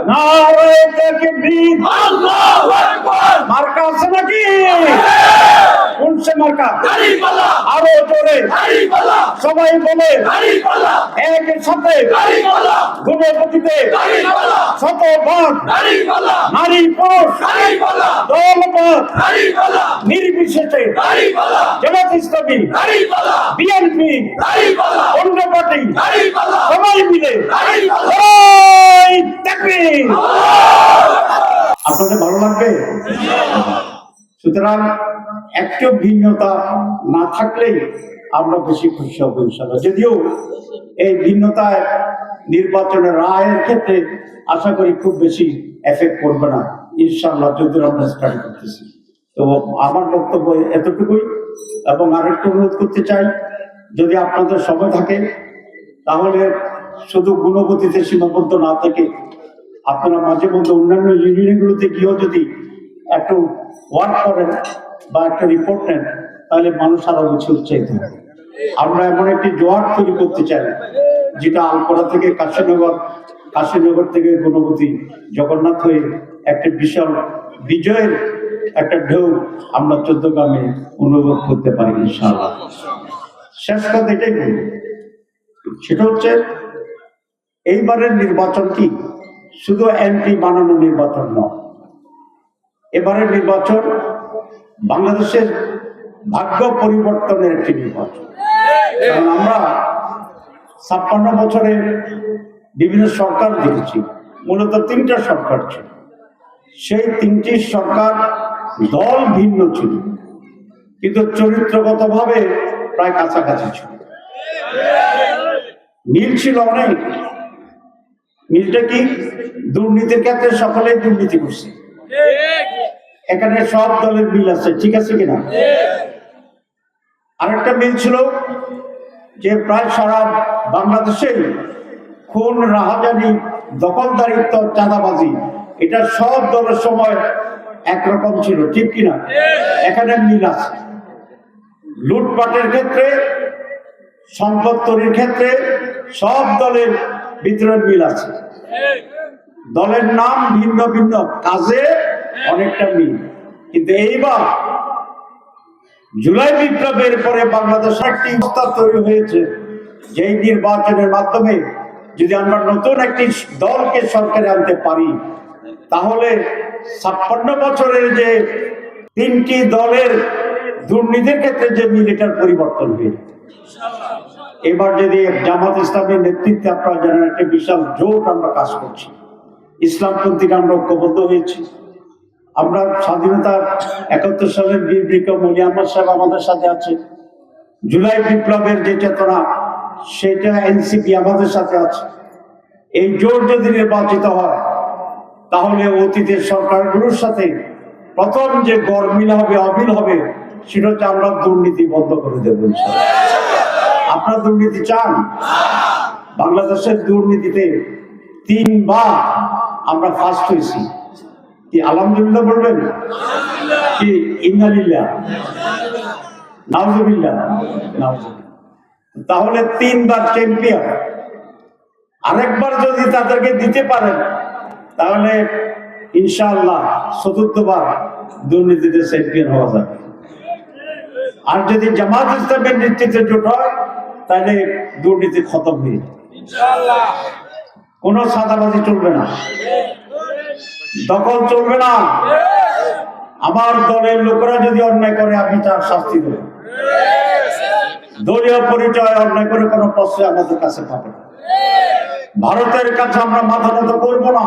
নারে তাকবীর, আল্লাহু আকবার। মার্কা আছে নাকি? কোন সে মার্কা? দাড়িপাল্লা। আরো জোরে দাড়িপাল্লা। সবাই বলে দাড়িপাল্লা। একের সাথে দাড়িপাল্লা। গুণপতিতে দাড়িপাল্লা। শতভাগ দাড়িপাল্লা। নারী পুরুষ দাড়িপাল্লা। দলমত দাড়িপাল্লা। নির্বিশেষে দাড়িপাল্লা। জামাত ইসলামী দাড়িপাল্লা। বিএনপি দাড়িপাল্লা। অন্য পার্টি দাড়িপাল্লা। সবাই মিলে দাড়িপাল্লা। নারে তাকবীর। আপনাদের ভালো লাগবে? সুতরাং একটু ভিন্নতা না থাকলেই আমরা বেশি খুশি হব ইনশাআল্লাহ। যদিও এই ভিন্নতায় নির্বাচনের রায়ের ক্ষেত্রে আশা করি খুব বেশি এফেক্ট করবে না ইনশাআল্লাহ, যদি আমরা স্টাডি করতেছি। তো আমার বক্তব্য এতটুকুই, এবং আরেকটু অনুরোধ করতে চাই, যদি আপনাদের সময় থাকে তাহলে শুধু গুণগতিতে সীমাবদ্ধ না থেকে আপনারা মাঝে মধ্যে অন্যান্য ইউনিয়নগুলোতে গিয়েও যদি একটু ওয়ার্ক করেন বা একটা রিপোর্ট নেন, তাহলে মানুষ আরো বেশি উৎসাহিত হবে। আমরা এমন একটি জোয়ার তৈরি করতে চাই যেটা আলপনা থেকে কাশীনগর, কাশীনগর থেকে গুণগতি, জগন্নাথ হয়ে একটা বিশাল বিজয়ের একটা ঢেউ আমরা চৌদ্দগ্রামে অনুভব করতে পারি ইনশাআল্লাহ। শেষ কথা এটাই বলব, সেটা হচ্ছে এইবারের নির্বাচন কি শুধু এমপি বানানো নির্বাচন নয়, এবারের নির্বাচন বাংলাদেশের ভাগ্য পরিবর্তনের একটি নির্বাচন। কারণ আমরা ৫৬ বছরে বিভিন্ন সরকার দেখেছি, মূলত ৩টা সরকার ছিল। সেই ৩টি সরকার দল ভিন্ন ছিল, কিন্তু চরিত্রগতভাবে প্রায় কাছাকাছি ছিল, মিল ছিল অনেক। মিলটা কি? দুর্নীতির ক্ষেত্রে সকলেই দুর্নীতি করছে, এখানে সব দলের মিল আছে, ঠিক আছে কিনা? আরেকটা মিল ছিল যে প্রায় সারা বাংলাদেশে খুন, রাহাজানি, দখলদারিত্ব, চাঁদাবাজি, এটা সব দলের সময় একরকম ছিল, ঠিক কিনা? এখানে মিল আছে। লুটপাটের ক্ষেত্রে, সম্পদ তৈরির ক্ষেত্রে সব দলের ভিতরে মিল আছে। দলের নাম ভিন্ন ভিন্ন, কাজে অনেকটা মিল। কিন্তু এইবার জুলাই বিপ্লবের পরে বাংলাদেশ একটি অবস্থা তৈরি হয়েছে, যেই নির্বাচনের মাধ্যমে যদি আমরা নতুন একটি দলকে সরকারে আনতে পারি, তাহলে ৫৬ বছরের যে ৩টি দলের দুর্নীতির ক্ষেত্রে যে মিলিটার পরিবর্তন হয়ে, এবার যদি জামাত ইসলামের নেতৃত্বে আপনারা জানেন একটা বিশাল জোট আমরা কাজ করছি, ইসলামপন্থীরা আমরা ঐক্যবদ্ধ হয়েছি। আমরা স্বাধীনতার ৭১ সালের বীর বিক্রম মলি আহমদ সাহেব আমাদের সাথে আছে, জুলাই বিপ্লবের যে চেতনা সেটা এনসিপি আমাদের সাথে আছে। এই জোট যদি নির্বাচিত হয়, তাহলে অতীতের সরকারগুলোর সাথে প্রথম যে গরমিল হবে, অমিল হবে, সেটা হচ্ছে আমরা দুর্নীতি বন্ধ করে দেবো। আপনারা দুর্নীতি চান? বাংলাদেশের দুর্নীতিতে 3 বার আমরা ফার্স্ট হয়েছি। কি আলহামদুলিল্লাহ বলবেন? কি ইন্নালিল্লাহ, নাউজুবিল্লাহ, নাউজুবিল্লাহ। তাহলে 3 বার চ্যাম্পিয়ন। আরেকবার যদি তাদেরকে দিতে পারেন, তাহলে ইনশাআল্লাহ ৪র্থ বার দুর্নীতিতে চ্যাম্পিয়ন হওয়া যাবে। আর যদি জামাত ইসলামের নেতৃত্বে জোট হয়, তাহলে দুর্নীতি খতম হয়ে যাবে ইনশাআল্লাহ। কোনো সাদাবাজি চলবে না, দখল চলবে না। আমার দলের লোকেরা যদি অন্যায় করে, আমি তার শাস্তি দেব। দলীয় পরিচয় অন্যায় করে কোনো প্রশ্রয় আমাদের কাছে পাবে না। ভারতের কাছে আমরা মাথা নত করবো না।